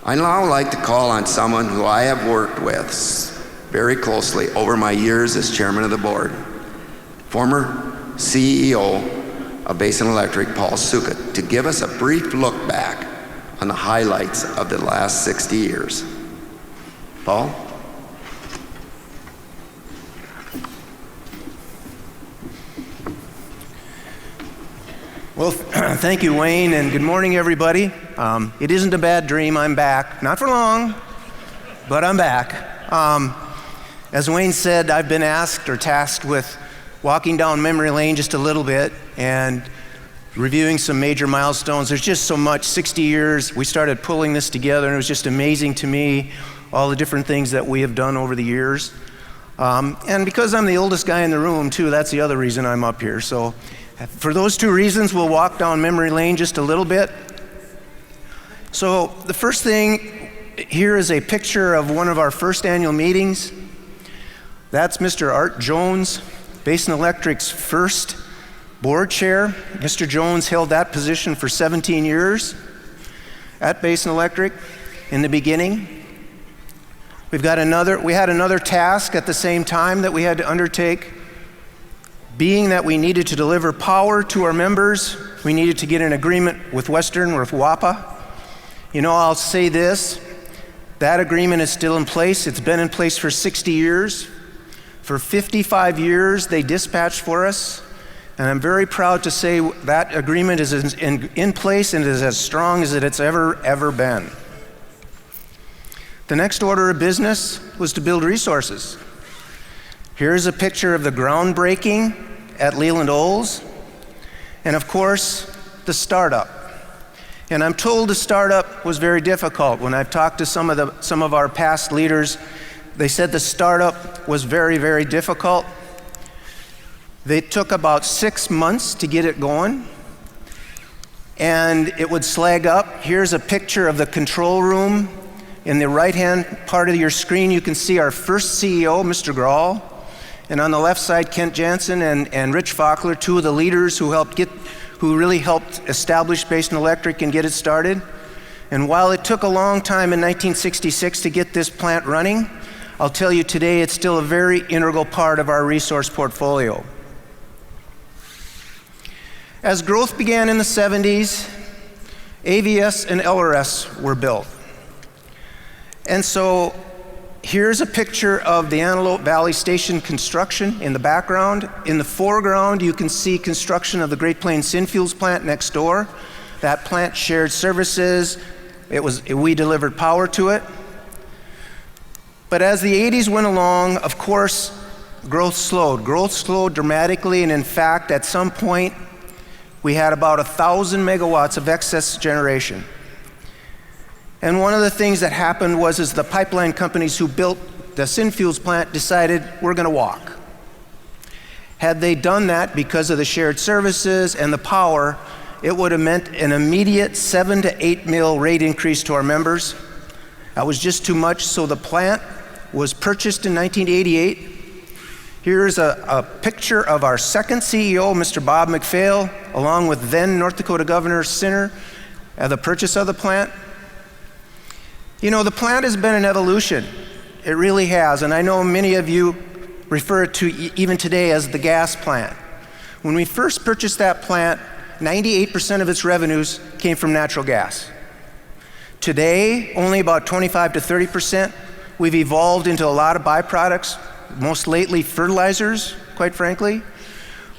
I now like to call on someone who I have worked with very closely over my years as chairman of the board, former CEO of Basin Electric, Paul Sukut, to give us a brief look back on the highlights of the last 60 years. Paul? Well, thank you, Wayne, and good morning, everybody. It isn't a bad dream. I'm back. Not for long, but I'm back. As Wayne said, I've been asked or tasked with walking down memory lane just a little bit and reviewing some major milestones. There's just so much. 60 years, we started pulling this together, and it was just amazing to me, all the different things that we have done over the years. And because I'm the oldest guy in the room, too, that's the other reason I'm up here. So for those two reasons, we'll walk down memory lane just a little bit. So the first thing here is a picture of one of our first annual meetings. That's Mr. Art Jones, Basin Electric's first board chair. Mr. Jones held that position for 17 years at Basin Electric in the beginning. We had another task at the same time that we had to undertake. Being that we needed to deliver power to our members, we needed to get an agreement with WAPA. You know, I'll say this, that agreement is still in place. It's been in place for 60 years. For 55 years, they dispatched for us, and I'm very proud to say that agreement is in place and is as strong as it's ever been. The next order of business was to build resources. Here's a picture of the groundbreaking at Leland, and of course, the startup. And I'm told the startup was very difficult. When I've talked to some of our past leaders, they said the startup was very, very difficult. They took about 6 months to get it going, and it would slag up. Here's a picture of the control room. In the right-hand part of your screen, you can see our first CEO, Mr. Grahl. And on the left side, Kent Jansen and Rich Faulkner, two of the leaders who really helped establish Basin Electric and get it started. And while it took a long time in 1966 to get this plant running, I'll tell you today it's still a very integral part of our resource portfolio. As growth began in the 70s, AVS and LRS were built. And so here's a picture of the Antelope Valley Station construction in the background. In the foreground, you can see construction of the Great Plains Synfuels plant next door. That plant shared services. We delivered power to it. But as the 80s went along, of course, growth slowed. Growth slowed dramatically, and in fact, at some point, we had about 1,000 megawatts of excess generation. And one of the things that happened was the pipeline companies who built the Synfuels plant decided we're going to walk. Had they done that because of the shared services and the power, it would have meant an immediate 7 to 8 mil rate increase to our members. That was just too much, so the plant was purchased in 1988. Here's a picture of our second CEO, Mr. Bob McPhail, along with then North Dakota Governor Sinner, at the purchase of the plant. You know, the plant has been an evolution. It really has, and I know many of you refer it to even today as the gas plant. When we first purchased that plant, 98% of its revenues came from natural gas. Today, only about 25 to 30%. We've evolved into a lot of byproducts, most lately fertilizers, quite frankly.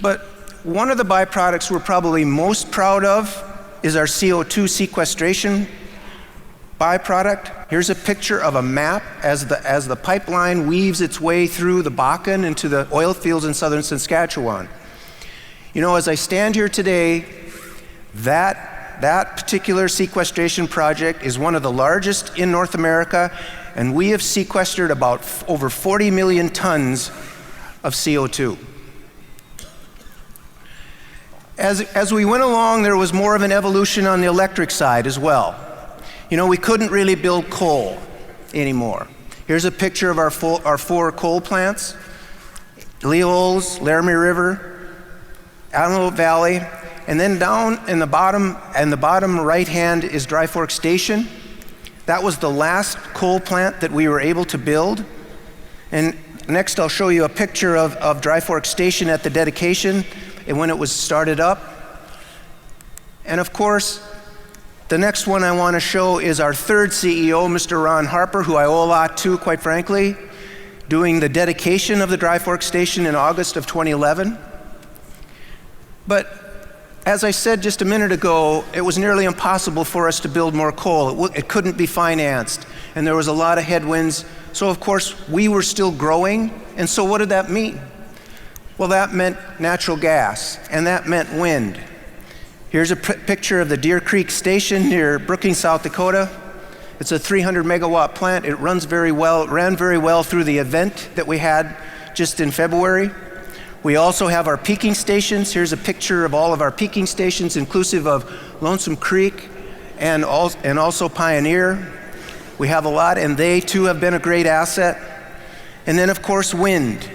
But one of the byproducts we're probably most proud of is our CO2 sequestration byproduct. Here's a picture of a map as the pipeline weaves its way through the Bakken into the oil fields in southern Saskatchewan. You know, as I stand here today, that particular sequestration project is one of the largest in North America, and we have sequestered about over 40 million tons of CO2. As we went along, there was more of an evolution on the electric side as well. You know, we couldn't really build coal anymore. Here's a picture of our four coal plants: Leols, Laramie River, Antelope Valley, and then down in the bottom right hand is Dry Fork Station. That was the last coal plant that we were able to build. And next I'll show you a picture of Dry Fork Station at the dedication and when it was started up. And of course, the next one I want to show is our third CEO, Mr. Ron Harper, who I owe a lot to, quite frankly, doing the dedication of the Dry Fork Station in August of 2011. But as I said just a minute ago, it was nearly impossible for us to build more coal. It couldn't be financed, and there was a lot of headwinds. So of course, we were still growing, and so what did that mean? Well, that meant natural gas, and that meant wind. Here's a picture of the Deer Creek Station near Brookings, South Dakota. It's a 300 megawatt plant. It runs very well. It ran very well through the event that we had just in February. We also have our peaking stations. Here's a picture of all of our peaking stations, inclusive of Lonesome Creek and also Pioneer. We have a lot, and they too have been a great asset. And then, of course, wind.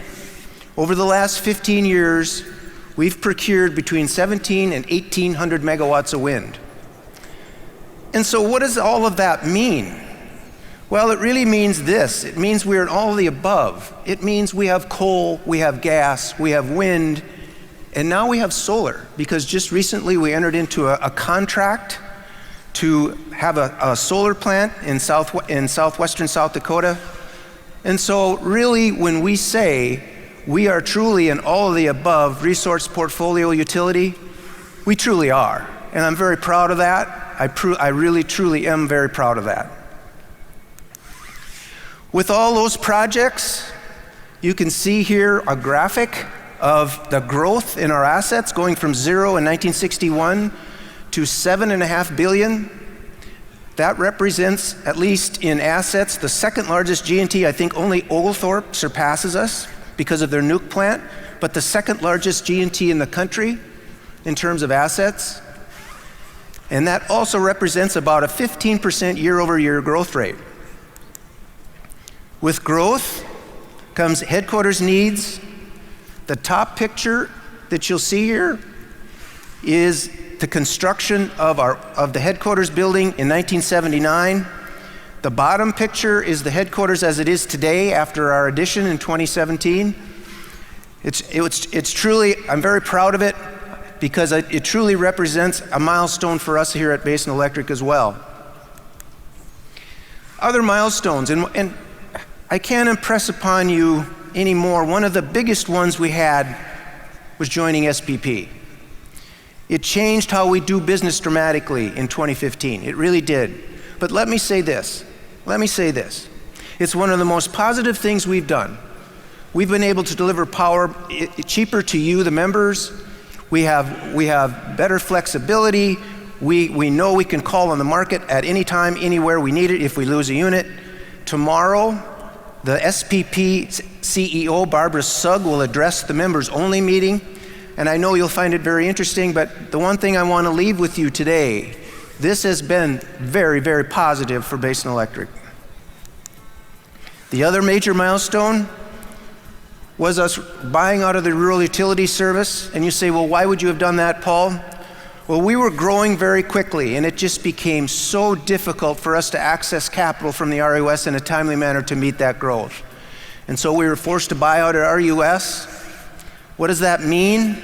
Over the last 15 years, we've procured between 1,700 and 1,800 megawatts of wind. And so what does all of that mean? Well, it really means this. It means we're in all of the above. It means we have coal, we have gas, we have wind, and now we have solar, because just recently we entered into a contract to have a solar plant in southwestern South Dakota. And so really, when we say we are truly an all of the above resource portfolio utility, we truly are. And I'm very proud of that. I really, truly am very proud of that. With all those projects, you can see here a graphic of the growth in our assets going from 0 in 1961 to $7.5 billion. That represents, at least in assets, the second largest G&T. I think only Oglethorpe surpasses us because of their nuke plant, but the second largest G&T in the country in terms of assets. And that also represents about a 15% year-over-year growth rate. With growth comes headquarters needs. The top picture that you'll see here is the construction of the headquarters building in 1979. The bottom picture is the headquarters as it is today after our addition in 2017. It's truly, I'm very proud of it, because it truly represents a milestone for us here at Basin Electric as well. Other milestones, and I can't impress upon you anymore, one of the biggest ones we had was joining SPP. It changed how we do business dramatically in 2015. It really did. But let me say this. It's one of the most positive things we've done. We've been able to deliver power cheaper to you, the members. We have better flexibility. We know we can call on the market at any time, anywhere we need it if we lose a unit. Tomorrow, the SPP CEO, Barbara Sugg, will address the members only meeting. And I know you'll find it very interesting, but the one thing I want to leave with you today, this has been very, very positive for Basin Electric. The other major milestone was us buying out of the rural utility service. And you say, well, why would you have done that, Paul? Well, we were growing very quickly, and it just became so difficult for us to access capital from the RUS in a timely manner to meet that growth. And so we were forced to buy out our RUS. What does that mean?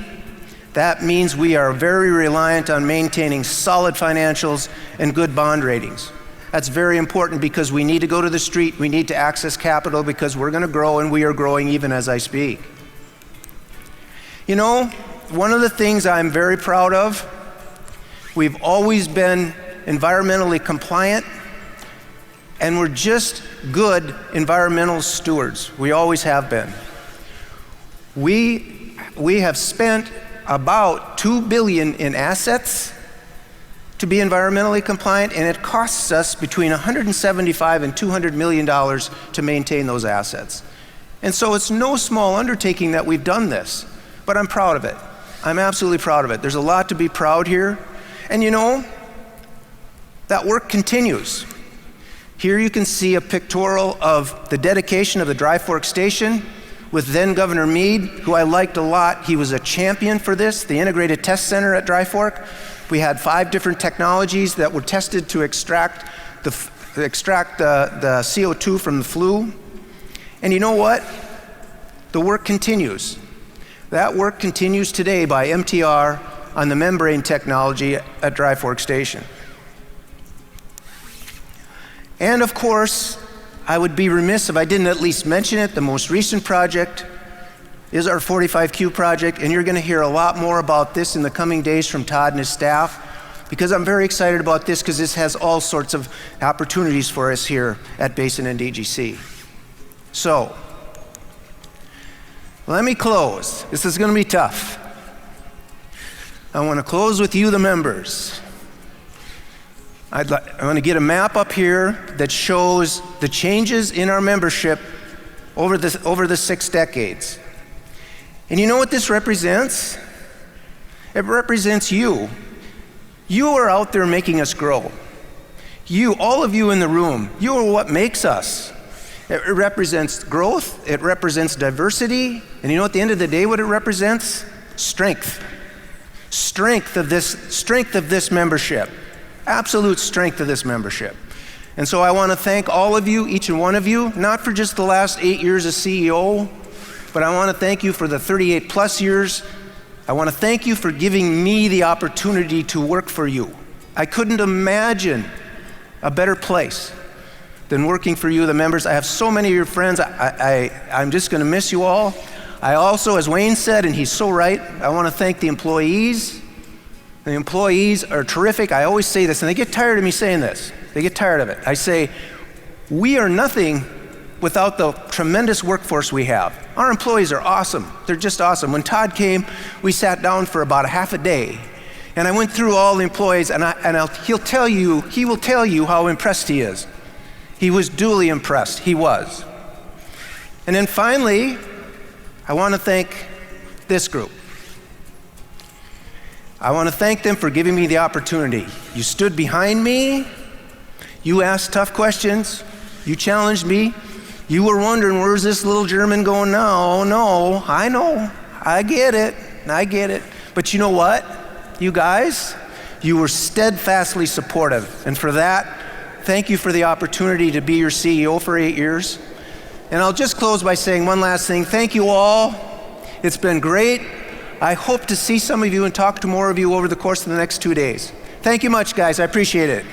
That means we are very reliant on maintaining solid financials and good bond ratings. That's very important because we need to go to the street, we need to access capital because we're going to grow, and we are growing even as I speak. You know, one of the things I'm very proud of, we've always been environmentally compliant, and we're just good environmental stewards. We always have been. We have spent about $2 billion in assets to be environmentally compliant, and it costs us between $175 and $200 million to maintain those assets. And so it's no small undertaking that we've done this, but I'm proud of it. I'm absolutely proud of it. There's a lot to be proud here. And you know, that work continues. Here you can see a pictorial of the dedication of the Dry Fork Station with then Governor Mead, who I liked a lot. He was a champion for this, the Integrated Test Center at Dry Fork. We had 5 different technologies that were tested to extract extract the CO2 from the flue. And you know what? The work continues. That work continues today by MTR on the membrane technology at Dry Fork Station. And of course, I would be remiss if I didn't at least mention it. The most recent project is our 45Q project, and you're going to hear a lot more about this in the coming days from Todd and his staff, because I'm very excited about this, because this has all sorts of opportunities for us here at Basin and DGC. So, let me close. This is going to be tough. I want to close with you, the members. I want to get a map up here that shows the changes in our membership over the 6 decades. And you know what this represents? It represents you. You are out there making us grow. You, all of you in the room, you are what makes us. It represents growth, it represents diversity, and you know at the end of the day what it represents? Strength. Strength of this membership. Absolute strength of this membership. And so I want to thank all of you, each and one of you, not for just the last 8 years as CEO, but I want to thank you for the 38 plus years. I want to thank you for giving me the opportunity to work for you. I couldn't imagine a better place than working for you, the members. I have so many of your friends. I'm just going to miss you all. I also, as Wayne said, and he's so right, I want to thank the employees. The employees are terrific. I always say this, and they get tired of me saying this. They get tired of it. I say, we are nothing without the tremendous workforce we have. Our employees are awesome. They're just awesome. When Todd came, we sat down for about a half a day, and I went through all the employees, and he will tell you how impressed he is. He was duly impressed. He was. And then finally, I want to thank this group. I want to thank them for giving me the opportunity. You stood behind me. You asked tough questions. You challenged me. You were wondering, where's this little German going now? Oh, no, I know. I get it. But you know what? You guys, you were steadfastly supportive. And for that, thank you for the opportunity to be your CEO for 8 years. And I'll just close by saying one last thing. Thank you all. It's been great. I hope to see some of you and talk to more of you over the course of the next 2 days. Thank you much, guys. I appreciate it.